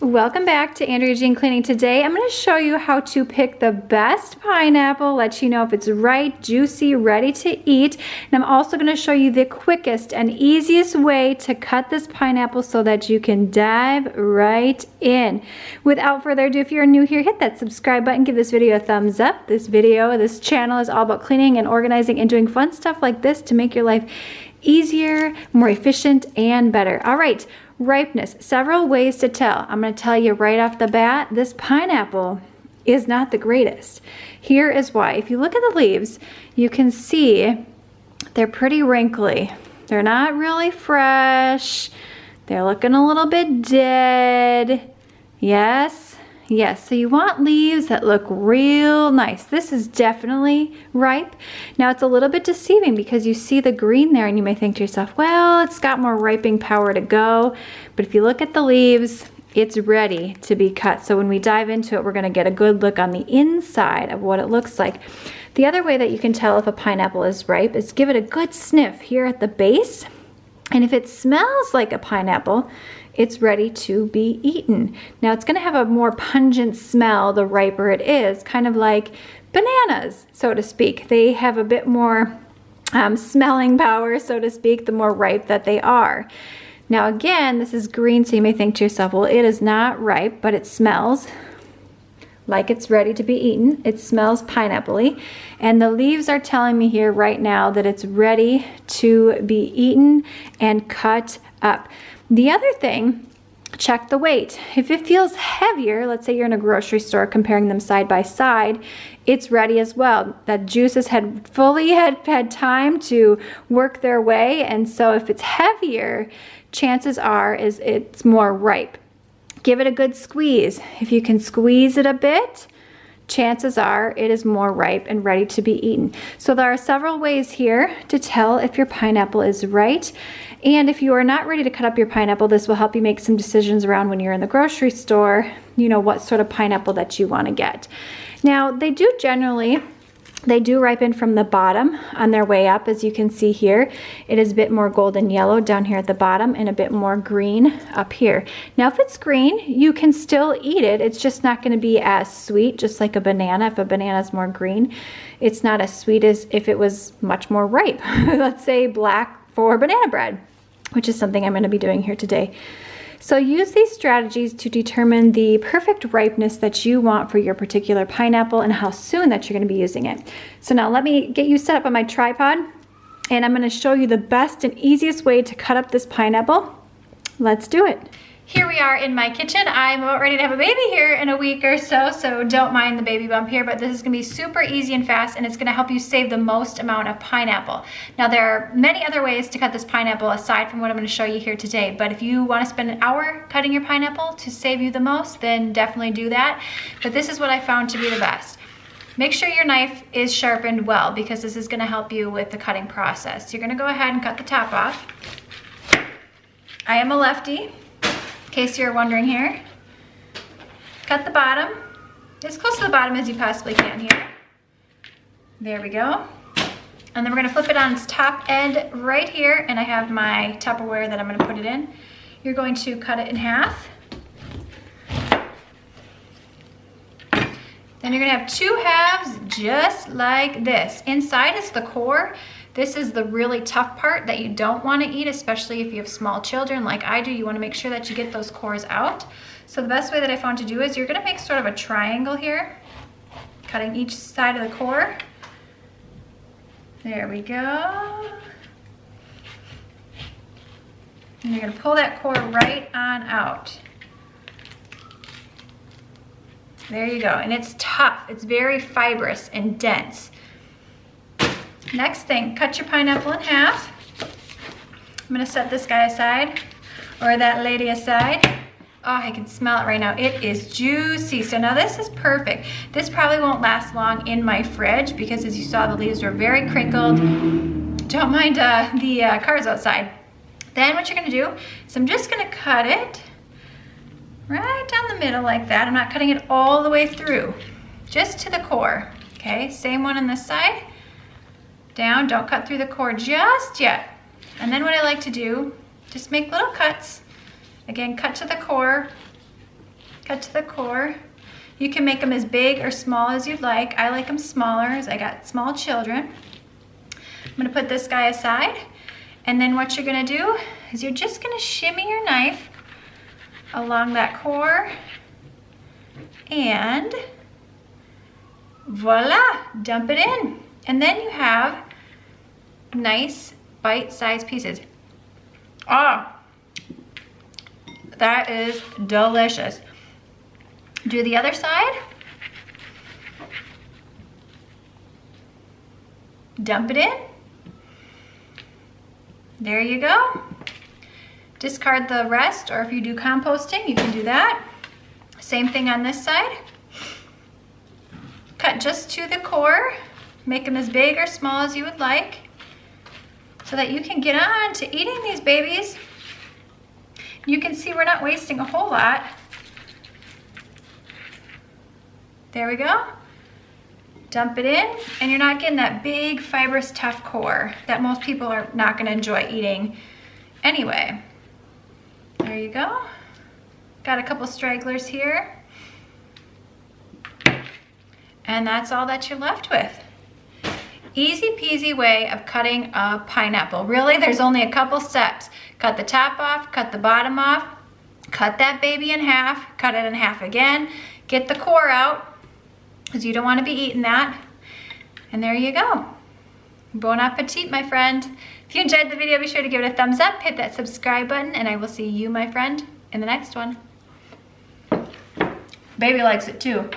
Welcome back to Andrea Jean Cleaning. Today I'm going to show you how to pick the best pineapple, let you know if it's right, juicy, ready to eat. And I'm also going to show you the quickest and easiest way to cut this pineapple so that you can dive right in. Without further ado, if you're new here, hit that subscribe button, give this video a thumbs up. This channel is all about cleaning and organizing and doing fun stuff like this to make your life easier, more efficient, and better. All right. Ripeness, several ways to tell. I'm going to tell you right off the bat, this pineapple is not the greatest. Here is why. If you look at the leaves, you can see they're pretty wrinkly. They're not really fresh. They're looking a little bit dead. Yes, so you want leaves that look real nice. This is definitely ripe. Now it's a little bit deceiving because you see the green there and you may think to yourself, well, it's got more ripening power to go. But if you look at the leaves, it's ready to be cut. So when we dive into it, we're gonna get a good look on the inside of what it looks like. The other way that you can tell if a pineapple is ripe is give it a good sniff here at the base. And if it smells like a pineapple, it's ready to be eaten. Now it's gonna have a more pungent smell the riper it is, kind of like bananas, so to speak. They have a bit more smelling power, so to speak, the more ripe that they are. Now again, this is green, so you may think to yourself, well, it is not ripe, but it smells like it's ready to be eaten. It smells pineapple-y. And the leaves are telling me here right now that it's ready to be eaten and cut up. The other thing, check the weight. If it feels heavier, let's say you're in a grocery store comparing them side by side, it's ready as well. That juices had had time to work their way, and so if it's heavier, chances are it's more ripe. Give it a good squeeze. If you can squeeze it a bit, chances are it is more ripe and ready to be eaten. So there are several ways here to tell if your pineapple is right. And if you are not ready to cut up your pineapple, this will help you make some decisions around when you're in the grocery store, you know, what sort of pineapple that you want to get. Now, they do ripen from the bottom on their way up. As you can see here, it is a bit more golden yellow down here at the bottom and a bit more green up here. Now, if it's green, you can still eat it. It's just not going to be as sweet, just like a banana. If a banana is more green, it's not as sweet as if it was much more ripe. Let's say black for banana bread, which is something I'm going to be doing here today. So use these strategies to determine the perfect ripeness that you want for your particular pineapple and how soon that you're going to be using it. So now let me get you set up on my tripod, and I'm going to show you the best and easiest way to cut up this pineapple. Let's do it. Here we are in my kitchen. I'm about ready to have a baby here in a week or so, so don't mind the baby bump here, but this is gonna be super easy and fast, and it's gonna help you save the most amount of pineapple. Now, there are many other ways to cut this pineapple aside from what I'm gonna show you here today, but if you wanna spend an hour cutting your pineapple to save you the most, then definitely do that. But this is what I found to be the best. Make sure your knife is sharpened well, because this is gonna help you with the cutting process. You're gonna go ahead and cut the top off. I am a lefty, in case you're wondering here. Cut the bottom, as close to the bottom as you possibly can here. There we go. And then we're gonna flip it on its top end right here, and I have my Tupperware that I'm gonna put it in. You're going to cut it in half. Then you're gonna have two halves just like this. Inside is the core. This is the really tough part that you don't want to eat, especially if you have small children like I do. You want to make sure that you get those cores out. So the best way that I found to do is you're going to make sort of a triangle here, cutting each side of the core. There we go. And you're going to pull that core right on out. There you go. And it's tough. It's very fibrous and dense. Next thing, cut your pineapple in half. I'm gonna set this guy aside, or that lady aside. Oh, I can smell it right now. It is juicy. So now this is perfect. This probably won't last long in my fridge because, as you saw, the leaves are very crinkled. Don't mind the cars outside. Then what you're gonna do is I'm just gonna cut it right down the middle like that. I'm not cutting it all the way through, just to the core. Okay, same one on this side. Down, don't cut through the core just yet. And then what I like to do, just make little cuts. Again, cut to the core, cut to the core. You can make them as big or small as you'd like. I like them smaller as I got small children. I'm gonna put this guy aside. And then what you're gonna do is you're just gonna shimmy your knife along that core and voila, dump it in. And then you have nice bite-sized pieces. Ah, that is delicious. Do the other side. Dump it in. There you go. Discard the rest, or if you do composting, you can do that. Same thing on this side. Cut just to the core. Make them as big or small as you would like so that you can get on to eating these babies. You can see we're not wasting a whole lot. There we go. Dump it in, and you're not getting that big, fibrous, tough core that most people are not gonna enjoy eating anyway. There you go. Got a couple stragglers here. And that's all that you're left with. Easy peasy way of cutting a pineapple. Really, there's only a couple steps. Cut the top off, cut the bottom off, cut that baby in half, cut it in half again, get the core out, because you don't want to be eating that. And there you go. Bon appetit, my friend. If you enjoyed the video, be sure to give it a thumbs up, hit that subscribe button, and I will see you, my friend, in the next one. Baby likes it too.